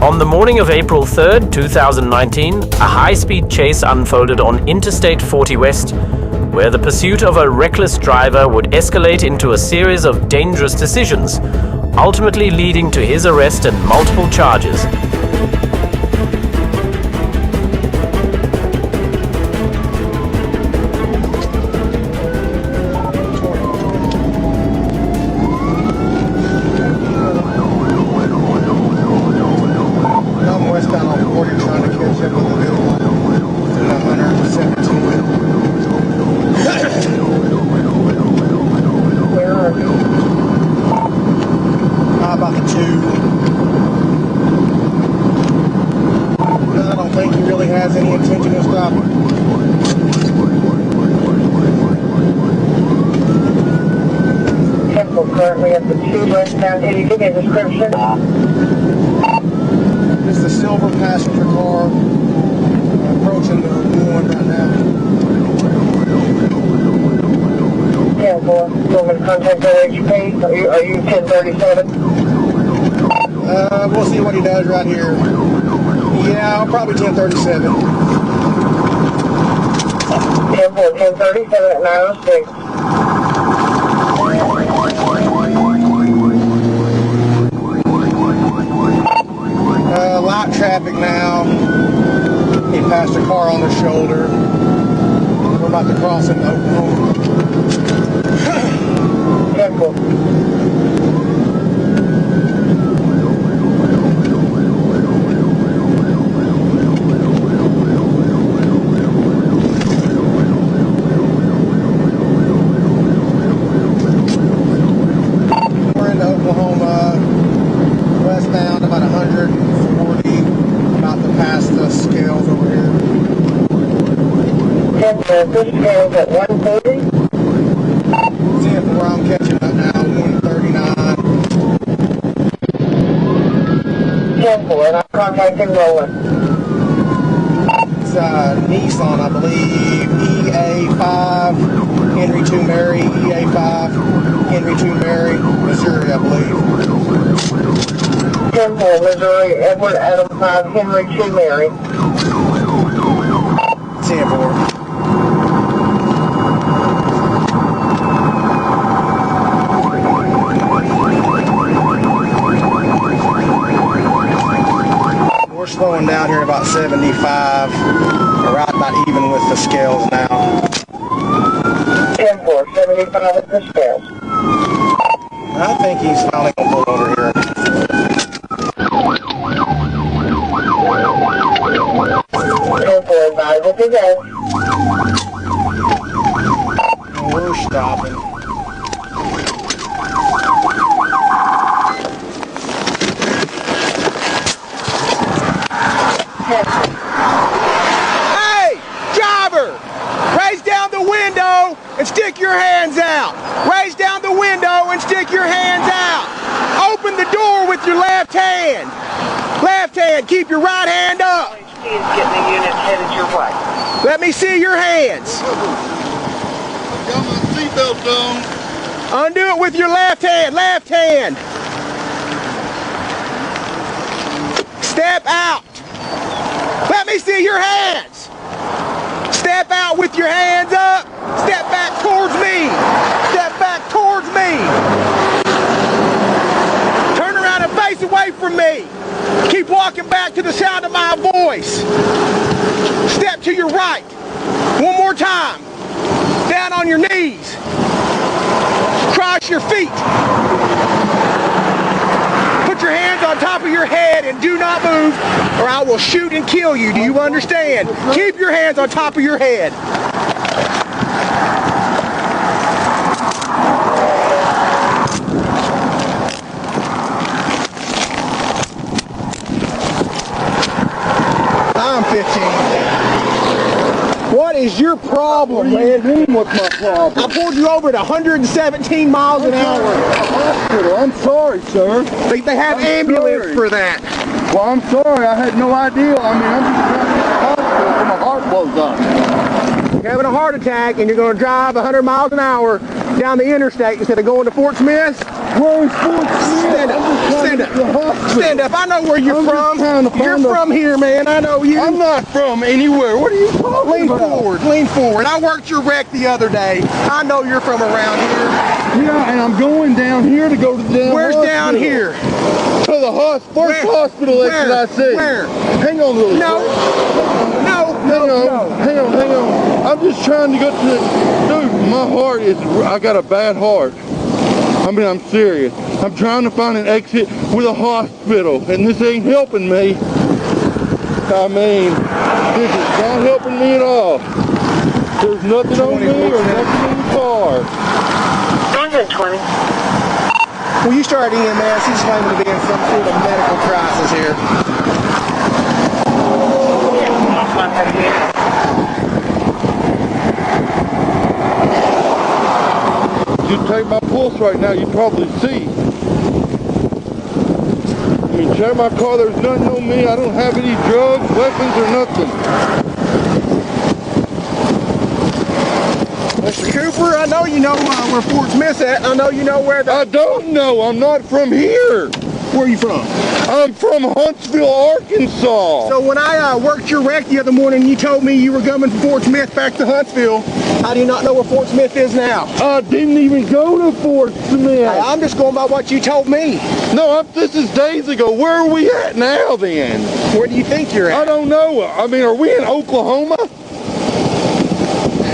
On the morning of April 3rd, 2019, a high-speed chase unfolded on Interstate 40 West, where the pursuit of a reckless driver would escalate into a series of dangerous decisions, ultimately leading to his arrest and multiple charges. Currently at the 2 westbound. Can you give me a description? This is a silver passenger car approaching the 1 right now. Yeah, boy. Going to contact OHP. Are you 1037? We'll see what he does right here. Yeah, probably 1037. 1037 at 906. Light traffic now. He passed a car on the shoulder. We're about to cross into Oklahoma. Careful. We're into Oklahoma, westbound about 140, about to pass the scales over here. This scales at 130? See where I'm catching up now, 139. Careful, and I'm contacting Roland. It's Nissan, I believe, EA5, Henry 2 Mary, EA5, Henry 2 Mary, Missouri, I believe. 10-4, Missouri, Edward Adam 5, Henry 2 Mary. 10-4. We're slowing down here about 75, right about even with the scales now. 10-4, 75 at the scales. I think he's finally going to pull over here. Advisable to go. We're stopping. Hey, driver! Raise down the window and stick your hands out. Raise down the window and stick your hands out. Open the door with your left hand. Left hand, keep your right hand up. Is getting the unit headed your way. Let me see your hands. I've got my seatbelt on. Undo it with your left hand. Left hand. Step out. Let me see your hands. Step out with your hands up. Step back towards me. Step back towards me. Turn around and face away from me. Keep walking back to the sound of my voice. Step to your right. One more time. Down on your knees. Cross your feet. Put your hands on top of your head and do not move, or I will shoot and kill you. Do you understand? Keep your hands on top of your head. I'm 15. What is your problem, man? What's my problem? I pulled you over at 117 miles an hour. Hospital. I'm sorry, sir. They have ambulance for that. Well, I'm sorry. I had no idea. I mean, I'm just trying to get to the hospital so my heart blows up. You're having a heart attack and you're going to drive 100 miles an hour down the interstate instead of going to Fort Smith. Where is Fort Smith? Stand up. Stand up. Stand up. I know where you're I'm from. just trying to You're find from here, man. I know you. I'm not from anywhere. What are you talking Lean about? forward. Lean forward. I worked your wreck the other day. I know you're from around here. Yeah, and I'm going down here to go to the damn Where's hospital. down here? To the first Where? hospital exit Where? I see. Where? Hang on really No. quick. No. Hang on. I'm just trying to get to dude, my heart is, I got a bad heart. I mean, I'm serious. I'm trying to find an exit with a hospital, and this ain't helping me. I mean, this is not helping me at all. There's nothing on me or nothing in the car. 120. When you start EMS, he's claiming to be in some sort of medical crisis here. You take my pulse right now, you probably see. I mean, check my car, there's nothing on me. I don't have any drugs, weapons, or nothing. Mr. Cooper, I know you know where Fort Smith's at. I know you know where the... I don't know, I'm not from here. Where are you from? I'm from Huntsville, Arkansas. So when I worked your wreck the other morning, you told me you were coming from Fort Smith back to Huntsville. How do you not know where Fort Smith is now? I didn't even go to Fort Smith. Hey, I'm just going by what you told me. No, this is days ago. Where are we at now then? Where do you think you're I at? don't know. I mean, are we in Oklahoma?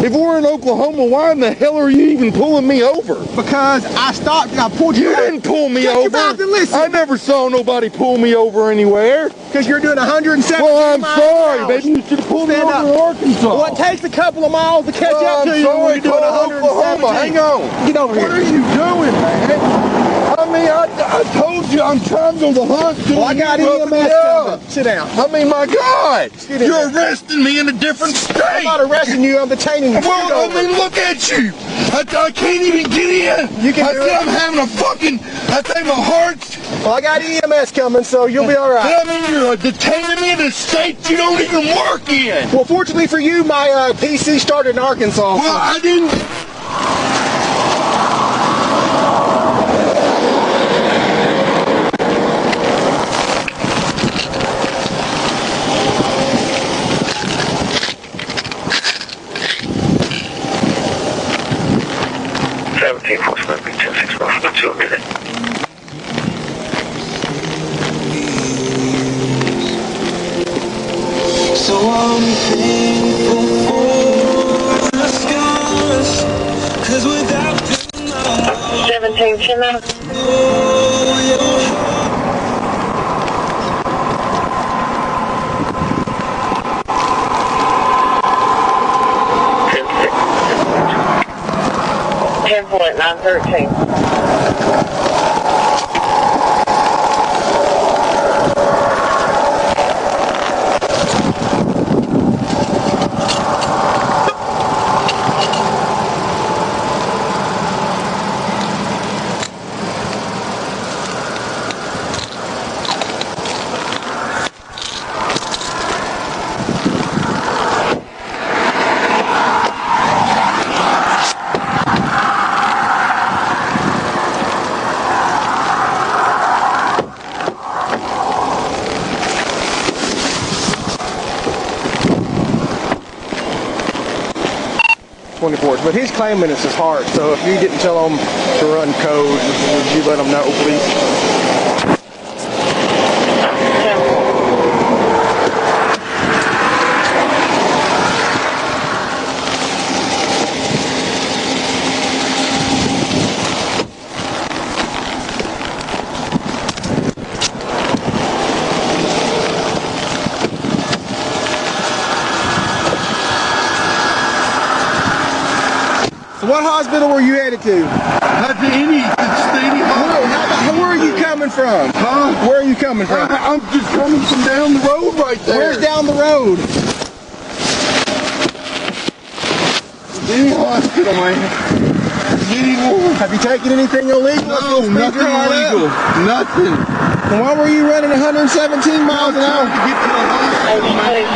If we're in Oklahoma, why in the hell are you even pulling me over? Because I stopped and I pulled you You out. didn't pull me Shut over. your mouth and listen. I never saw nobody pull me over anywhere. Because you're doing 170 Well, I'm miles sorry, an hour. baby. You should have pulled me Stand over up. in Arkansas. Well, it takes a couple of miles to catch Well, up to I'm you when sorry, you're doing call Oklahoma. 170. Hang on. Get over What here. are you doing, man? I mean, I told you I'm trying to go to the hospital. Well, I got and you rubbing EMS me coming. up. Sit down. I mean, my God, Get in you're there. arresting me in a different state. I'm not arresting you. I'm detaining you. Well, I Get mean, over. look at you. I can't even get in. You can I do think it. I'm having a fucking, I think my heart's, Well, I got EMS coming, so you'll be all right. I mean, you're detaining me in a state you don't even work in. Well, fortunately for you, my PC started in Arkansas. Well, I didn't. 17 Fort Smith, 10-6 Russell, 2 a minute. So I'm thankful for the scars, 'cause without them 17 Chino. .913. But he's claiming it's his heart, so if you didn't tell him to run code, would you let him know, please? What hospital were you headed to? Not to any hospital. Where are you coming from? Huh? Where are you coming from? I'm just coming from down the road right there. Where's down the road? Any hospital, man. Anyone. Have you taken anything illegal? No, nothing illegal. Nothing. And why were you running 117 miles an hour? To get to the hospital, man.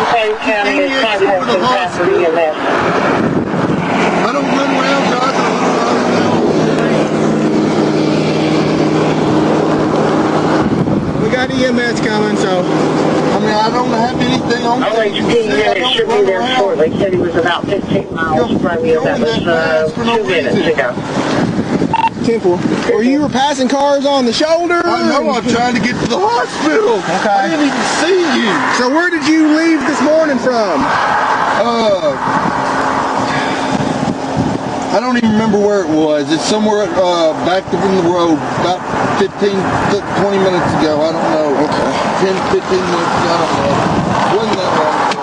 County is contacting Pastor EMS. I don't run around, guys. I don't run around. got EMS coming, so I mean I don't have anything on. LHP should be there shortly. Said he was about 15 miles from you. That was 2 minutes ago. Temple. Or you were passing cars on the shoulder? I know, I'm trying to get to the hospital. Okay. I didn't even see you. So where did you leave this morning from? I don't even remember where it was. It's somewhere back from the road, about 15, 20 minutes ago. I don't know. Okay. 10, 15 minutes ago. I don't know. Wasn't that long ago.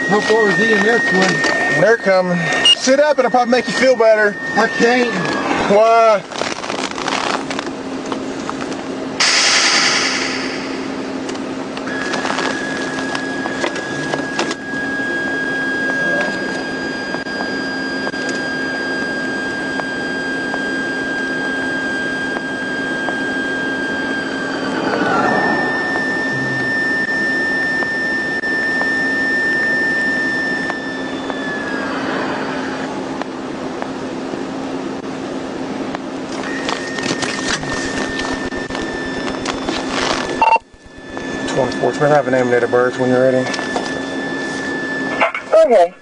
How far is EMS one? They're coming. Sit up, it'll probably make you feel better. I can't. Why? We're having name of the birds when you're ready. Okay.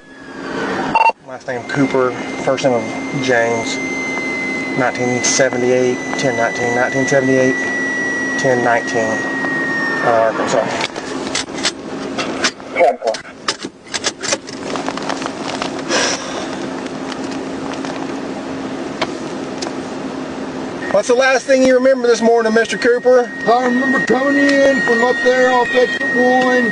Last name Cooper, first name of James. 1978, 1019, 1978, 1019. Arkansas. 10-4. What's the last thing you remember this morning, Mr. Cooper? I remember coming in from up there off exit 1,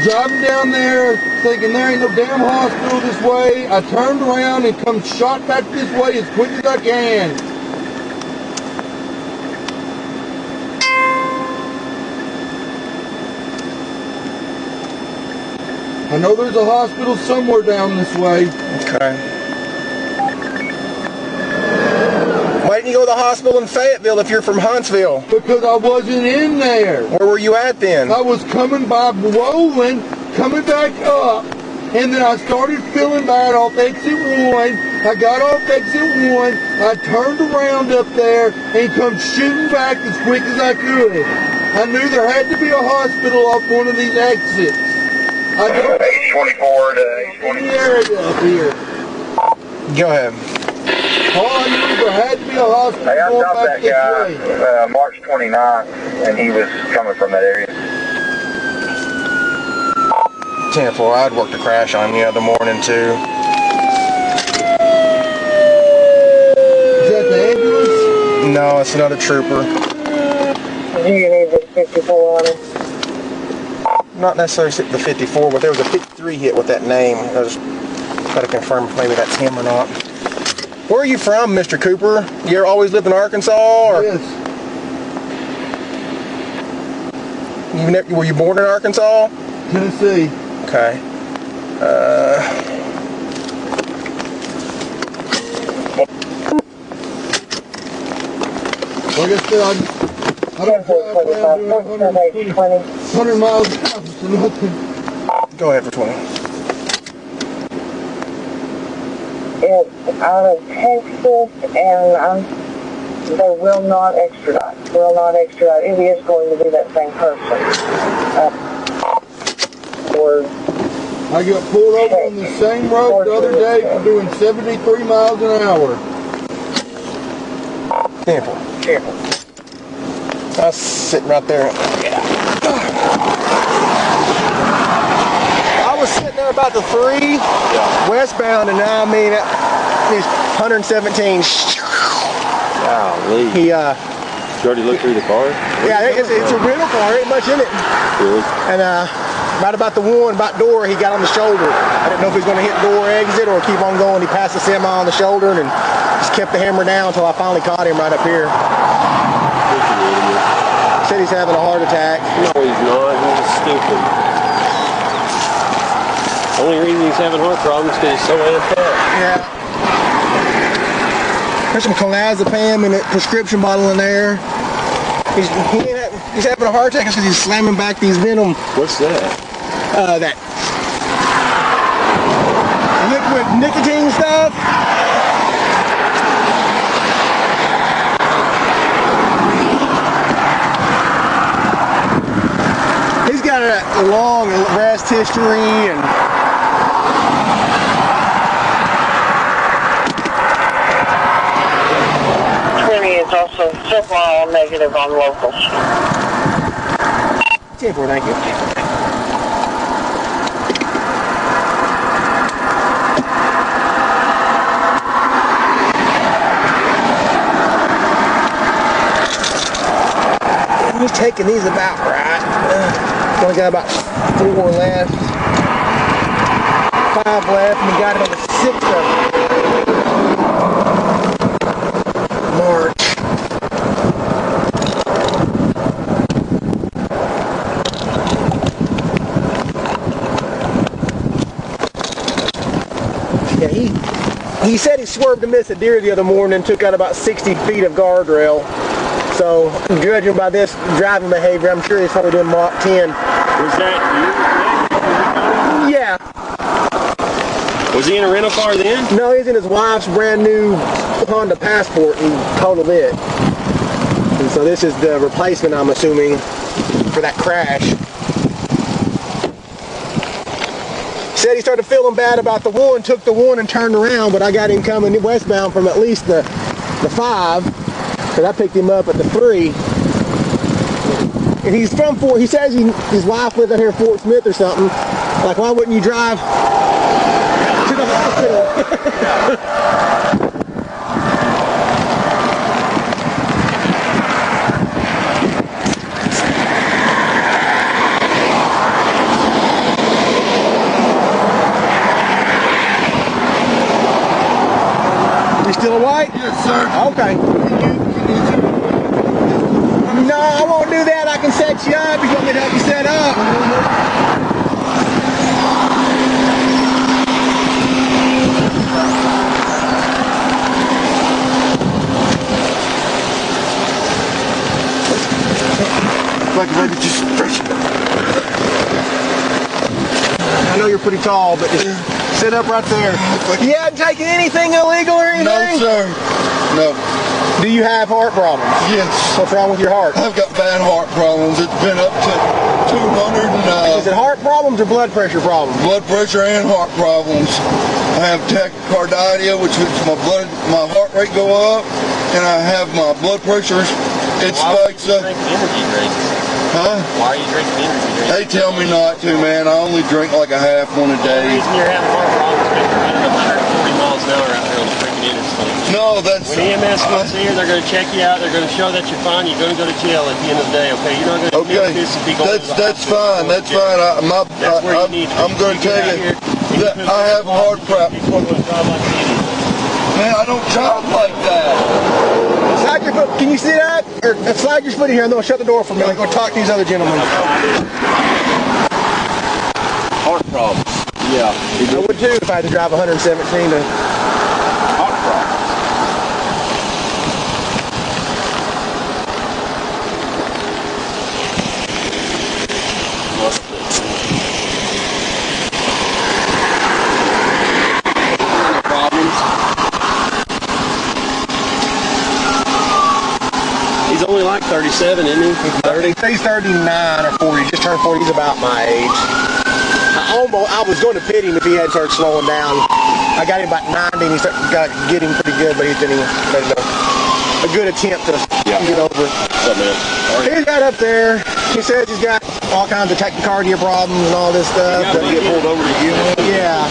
driving down there, thinking there ain't no damn hospital this way. I turned around and come shot back this way as quick as I can. I know there's a hospital somewhere down this way. Okay. Why didn't you go to the hospital in Fayetteville if you're from Huntsville? Because I wasn't in there. Where were you at then? I was coming by rolling, coming back up, and then I started feeling bad off exit 1. I got off exit 1, I turned around up there and come shooting back as quick as I could. I knew there had to be a hospital off one of these exits. I don't H24 to know any area up here. Go ahead. All I knew there had to be a hospital Hey, I going shot back that this way. guy March 29th, and he was coming from that area. 10-4, I'd worked a crash on you the morning too. Is that the ambulance? No, it's another trooper. Do you need the 54 on him? Not necessarily the 54, but there was a 53 hit with that name. I just got to confirm if maybe that's him or not. Where are you from, Mr. Cooper? You always lived in Arkansas? Or? Yes. Were you born in Arkansas? Tennessee. Okay. Like I said, I don't drive around doing 100 miles an hour for nothing. Go ahead for 20. It's out of Texas, and they will not extradite. Will not extradite. It is going to be that same person. I got pulled over on the same road the other day for doing 73 miles an hour. Careful. I was sitting right there. I was sitting there about the 3 westbound, and now I mean he's 117. Golly. He You already looked through the car? yeah, it's a rental car, ain't much in it. Really? And right about the door, he got on the shoulder. I didn't know if he was going to hit door exit or keep on going. He passed the semi on the shoulder and just kept the hammer down until I finally caught him right up here. Said he's having a heart attack. No, he's not. He's just stupid. Only reason he's having heart problems is because he's so amped up. Yeah. There's some clonazepam in a prescription bottle in there. He's having a heart attack because he's slamming back these venom. What's that? That liquid nicotine stuff. He's got a long arrest history and It's also several negative on locals. 10-4, thank you. I'm just taking these about right. Only got about 4 left. 5 left, and we got another 6 of March. Yeah, he said he swerved to miss a deer the other morning and took out about 60 feet of guardrail. So, judging by this driving behavior, I'm sure he's probably doing Mach 10. Was that you? Yeah. Was he in a rental car then? No, he's in his wife's brand new Honda Passport and totaled it. And so this is the replacement, I'm assuming, for that crash. Said he started feeling bad about the one, took the one and turned around, but I got him coming westbound from at least the 5, because I picked him up at the 3. And he's from Fort, he says his wife lives out here in Fort Smith or something. Like, why wouldn't you drive to the hospital? You still awake? Yes, sir. Okay. No, I won't do that. I can set you up if you want me to help you set up. Like if I could just stretch it. I know you're pretty tall, but just sit up right there. You hadn't taken anything illegal or anything? No, sir. No. Do you have heart problems? Yes. What's wrong with your heart? I've got bad heart problems. It's been up to 200 and Is it heart problems or blood pressure problems? blood pressure and heart problems. I have tachycardia, which makes my heart rate go up, and I have my blood pressure. It spikes up. Drink energy drinks. Huh? Why are you drinking energy drinks? They tell me not to, man. I only drink like a half one a The day. reason you're having heart problems is because you're running 140 miles an hour out there on the freaking interstate. No, that's When EMS comes here, they're going to check you out. They're going to show that you're fine. You're going to go to jail at the end of the day. Okay, you're not going to okay. this and be going to the That's hospital. fine. That's fine. That's where you need to be. I'm going to tell you that I have heart problems. Man, I don't drive like that. Slide your foot. Can you sit up? Or slide your foot in here and they'll shut the door for me. Go talk to these other gentlemen. Heart problems. Yeah. I would too if I had to drive 117 to... Heart problems. He's only like 37, isn't he? 30? He's 39 or 40. Just turned 40. He's about my age. I was going to pit him if he hadn't started slowing down. I got him about 90 and he got get him pretty good, but he didn't even a good attempt to get over. What's up, man? He's got up there. He says he's got all kinds of tachycardia problems and all this stuff. He get pulled over to you? Yeah.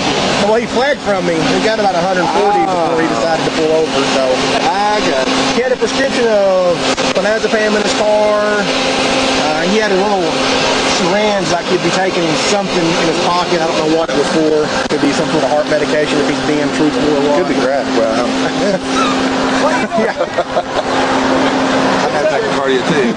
Well, he fled from me. He got about 140 before he decided to pull over. So I got. He had a prescription of clonazepam in his car. He had a little syringe like he'd be taking something in his pocket. I don't know what it was for. Could be some sort of heart medication if he's being truthful or what. Could be crack. Well, Yeah. I've had tachycardia cardio too.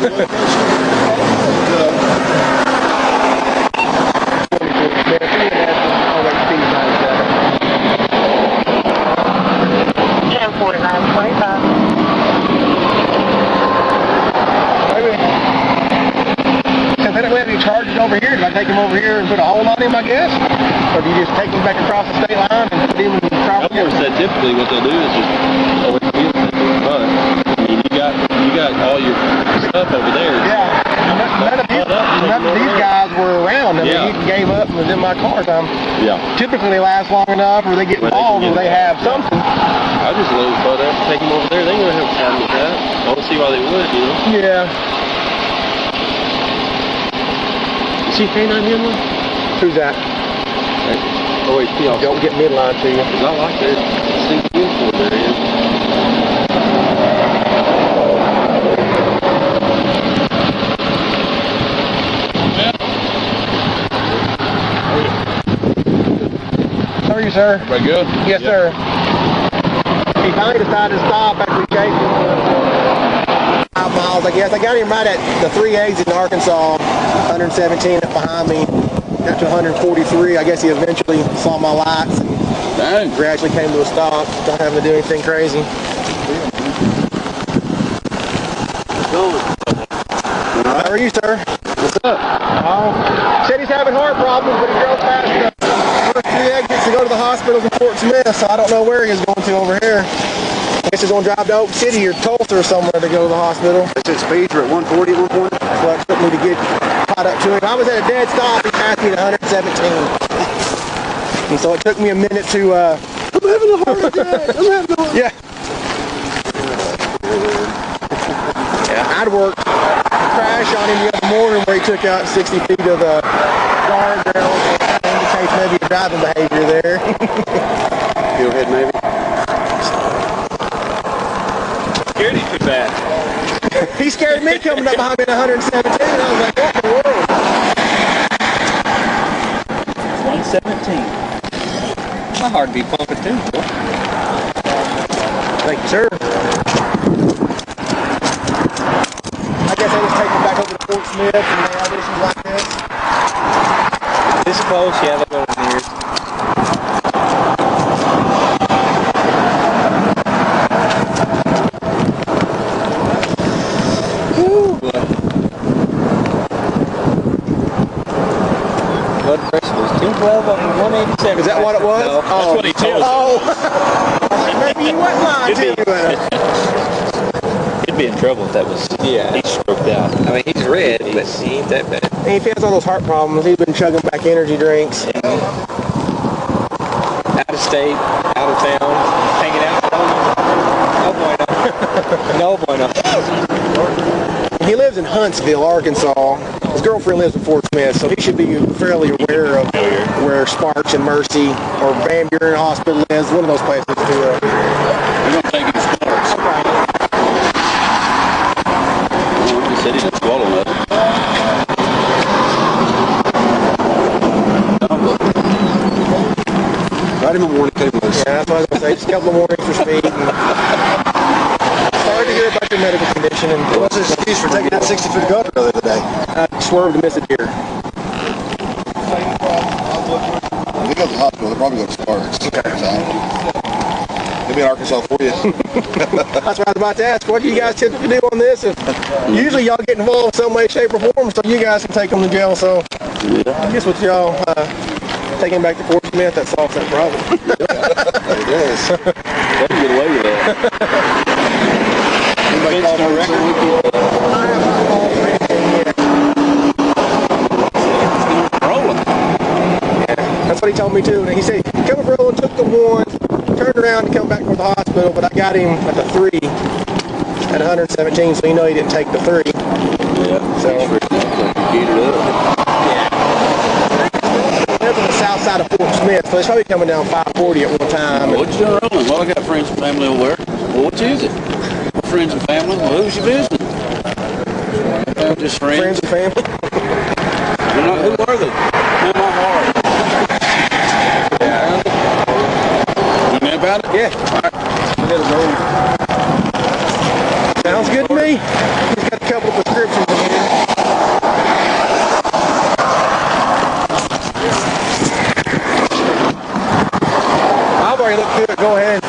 Since they don't have any charges over here, do I take him over here and put a hold on him, I guess? Or do you just take him back across the state line and put him in the trouble? I've always said typically what they'll do is just throw it in the front. I mean, you got all your stuff over there. Yeah. None of these guys were around. I mean, Yeah. he gave up and was in my car. Yeah. Typically they last long enough, or they get Where they involved, can or get they have something. I just let them put up, take them over there. They ain't gonna have a problem with that. I don't see why they would, you know. Yeah. You see K9 Midland? Who's that? Oh wait, Don't get midline to you. I like that. Sneak uniform there, yeah. How are you, sir? Everybody good? Yes, sir. He finally decided to stop after we chased him 5 miles, I guess. I got him right at the 3 exit in Arkansas, 117 up behind me. Got to 143. I guess he eventually saw my lights and Dang. gradually came to a stop. Don't have to do anything crazy. How are you, sir? What's up? Said he's having heart problems, but he drove past the first 3 exits to go to the hospital in Fort Smith, so I don't know where he is going to over here. I guess he's going to drive to Oak City or Tulsa or somewhere to go to the hospital. They said speeds were at 140 at one point. So it took me to get caught up to him. I was at a dead stop. He passed me at 117. And so it took me a minute to, I'm having a heart attack. I'm having a heart attack. Yeah. I'd worked a crash on him the other morning where he took out 60 feet of the guardrail. That indicates maybe a driving behavior there. Go ahead, maybe. Scared you too bad. He scared me coming up behind me at 117. I was like, what in the world? 117. My heart be pumping too, boy. Thank you, sir. I guess I just take him back over to Fort Smith and they have issues like this. This close, yeah, they go to near. Blood pressure was 212 over 187. Is that what it was? No, that's what he told us. Oh. Maybe you wasn't lying to me. He'd be in trouble if that was. Yeah. He's stroked out. I mean, he's red, but he ain't that bad. And he has all those heart problems. He's been chugging back energy drinks. Out of state, out of town, hanging out. No bueno. No bueno. He lives in Huntsville, Arkansas. His girlfriend lives in Fort Smith, so he should be fairly aware of where Sparks and Mercy or Van Buren Hospital is. One of those places to We're going to take it to Sparks. He said he didn't swallow nothing. Right in the morning, too, was. Yeah, that's what I was going to say. Just a couple of mornings for speed. Sorry to hear about your medical condition. And What's his excuse for taking that 60-foot gutter the other day? Swerved to miss a deer. If he goes to the hospital, they'll probably go to Sparks. He'll be in Arkansas for you. That's what I was about to ask. What do you guys typically do on this? Usually y'all get involved in some way, shape, or form, so you guys can take them to jail. So I guess with y'all taking him back to Fort Smith, that solves that problem. It does. Let him get away with that. Anybody call for record? That's what he told me too. And he said, come up rolling, took the 1, turned around to come back from the hospital, but I got him at the 3 at 117, so you know he didn't take the 3. Yeah. So Computed up. they're from the south side of Fort Smith, so it's probably coming down 540 at one time. What you doing rolling? Well, I got friends and family over there. Well, what is it? Friends and family? Well, who's your business? Just friends. Friends and family. They're not, who are they? Not my heart. Yeah. You know about it? Yeah. All right. Sounds good to me. He's Got a couple of prescriptions in here. I've already looked through it. Go ahead.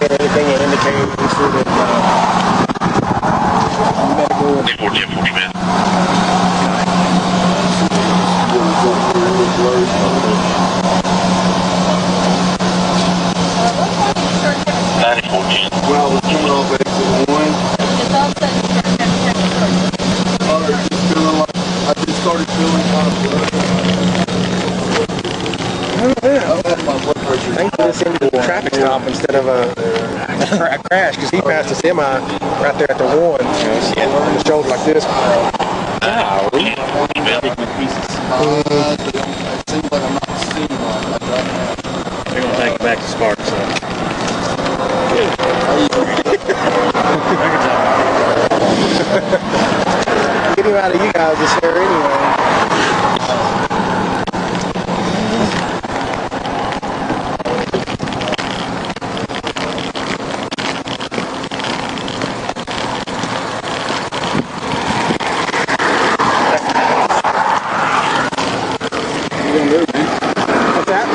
Anything that indicates sort of medical. 40 man. Well, we're coming off exit 1. Just feeling like I just started feeling kind of blood. Thankfully, this ended a traffic stop instead of a crash, because he passed a semi right there at the one. On the shoulder like this. It seems like I'm not seeing one. They're going to take it back to Sparks. Get him out of you guys this year anyway. What's that?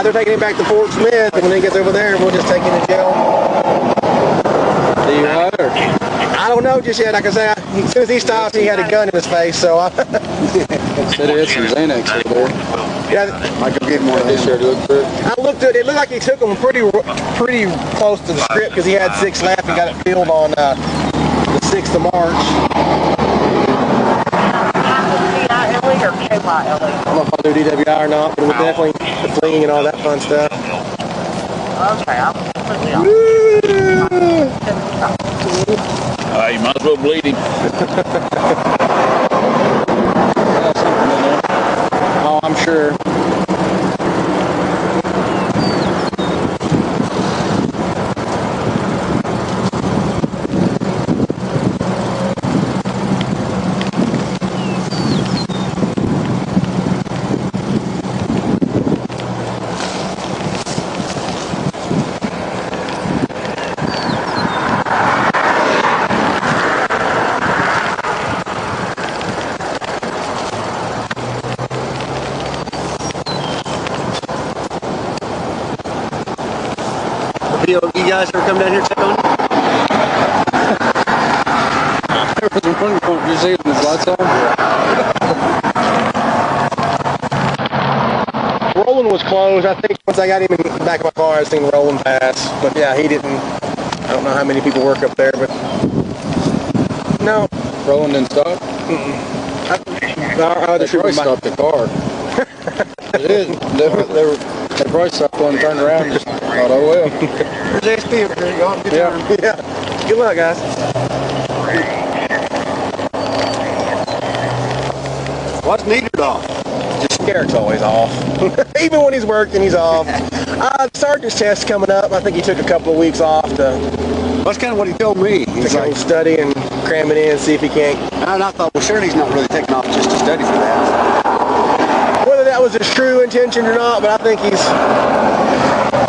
They're taking him back to Fort Smith, and when he gets over there, we'll just take him to jail. I don't know just yet. Like I say, as soon as he stopped, he had a gun in his face, so I... Said it had some Xanax over there. Yeah, I could get more of this here to look through. I looked at it. It looked like he took him pretty close to the script, because he had 6 left and got it filled on the 6th of March. C-I-L-E or K-Y-L-E? I don't know if I'll do DWI or not, but it would definitely the fleeing and all that fun stuff. Okay, I'm completely off. You might as well bleed him. Oh, I'm sure. You guys ever come down here and check on him? There was one point you see when his lights on. Roland was closed. I think once I got him in the back of my car, I seen Roland pass. But yeah, he didn't. I don't know how many people work up there, but no. Roland didn't stop. They probably stopped the car. They probably stopped one and turned around and just thought, oh well. There's ASP over here. Y'all good time. Yeah. Good luck, guys. What's needed off? Just Garrett's always off. Even when he's working, he's off. Sergeant's test coming up. I think he took a couple of weeks off to... That's kind of what he told me. He's like study and cram it in, see if he can't... And I thought, well, surely he's not really taking off just to study for that. Whether that was his true intention or not, but I think he's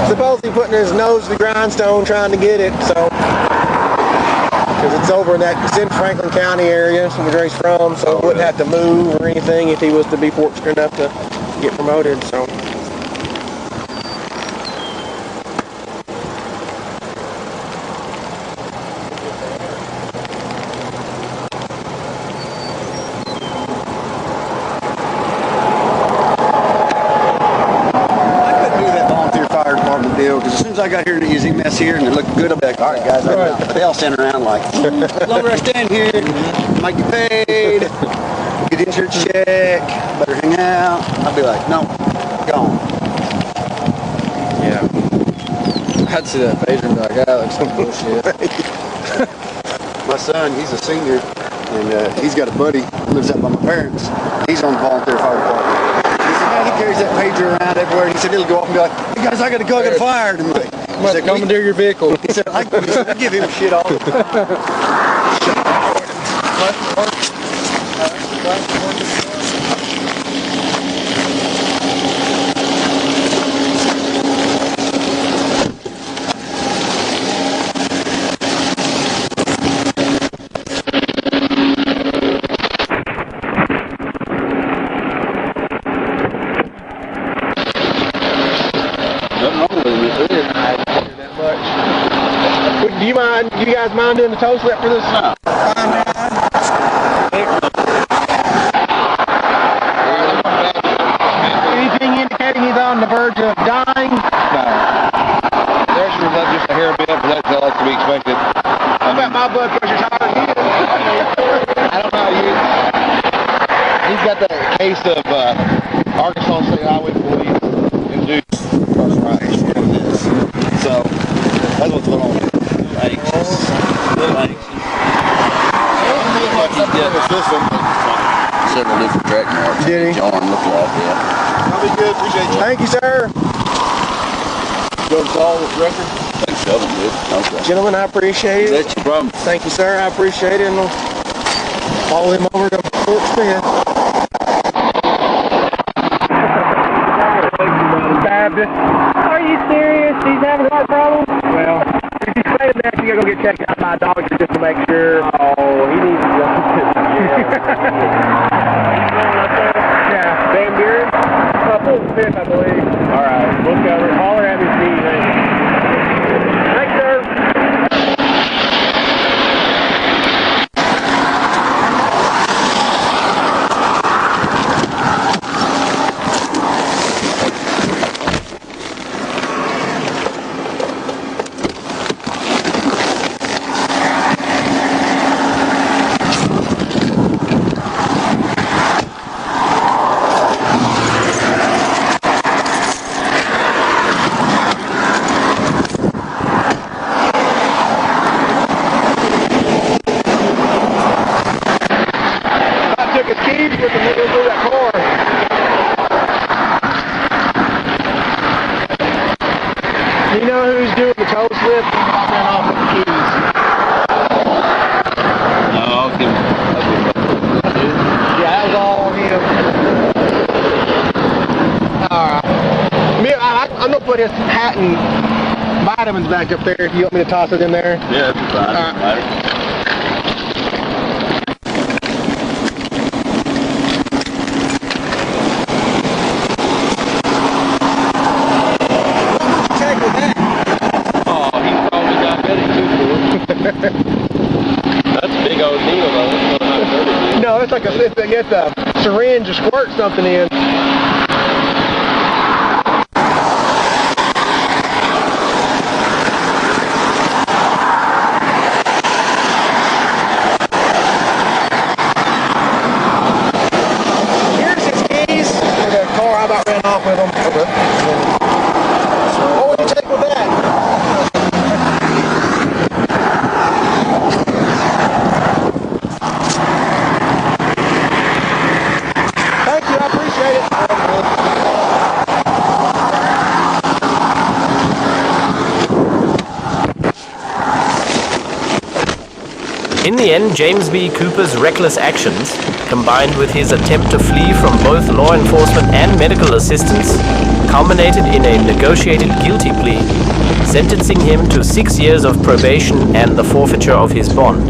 supposedly putting his nose to the grindstone trying to get it, so... Because it's over in that, it's in Franklin County area, where he's from, so he wouldn't have to move or anything if he was to be fortunate enough to get promoted, so... Because as soon as I I got here to use mess here and it looked good, I'll be like, all right, guys, but they all stand around like, as long as I stand here, might get paid, get insurance check, better hang out. I'll be like, no, gone. Yeah. I'd see that phaser and be like, that looks some bullshit. My son, he's a senior, and he's got a buddy who lives up by my parents. He's on the volunteer fire department. He said, man, he carries that pager around everywhere. He said, he'll go off and be like, hey guys, I gotta go, I got fired. And like, You must commandeer your vehicle. He said, I give him shit all the time. Do you guys mind doing the toe slip for this? No. Anything indicating he's on the verge of dying? No. There's just a hair bit, but that's to be expected. I bet my blood pressure's higher than his. I don't know. He's got that case of Arkansas State Highway Police induced arthritis. So that's what's going on. Anxious. A little anxious. Several different track marks. Did he? John looked like that. I'll be good. Appreciate you. Thank you, sir. Go to all this record? I think so, good. Okay. Gentlemen, I appreciate it. That's your problem. Thank you, sir. I appreciate it. And we'll follow him over to Fort Smith. Are you serious? He's having a heart problem? Well, if he's saying that, you gotta go get checked out by a doctor just to make sure. Oh, he needs to go. Yeah. Van Buren? Full 5th, I believe. All right. We'll cover it. Holler at me if you need anything. Thanks, sir. You know who's doing the toe slip? I'll run off with the keys. No, I'll give him. Yeah, that was all on him. Alright. I'm going to put his hat and vitamins back up there if you want me to toss it in there. Yeah, that's fine. Doesn't matter. That's a big old needle though. No, it's like it's a syringe to squirt something in. Here's his keys for the car. I about ran off with them. Okay. What would you take with that? In the end, James B. Cooper's reckless actions, combined with his attempt to flee from both law enforcement and medical assistance, culminated in a negotiated guilty plea, sentencing him to 6 years of probation and the forfeiture of his bond.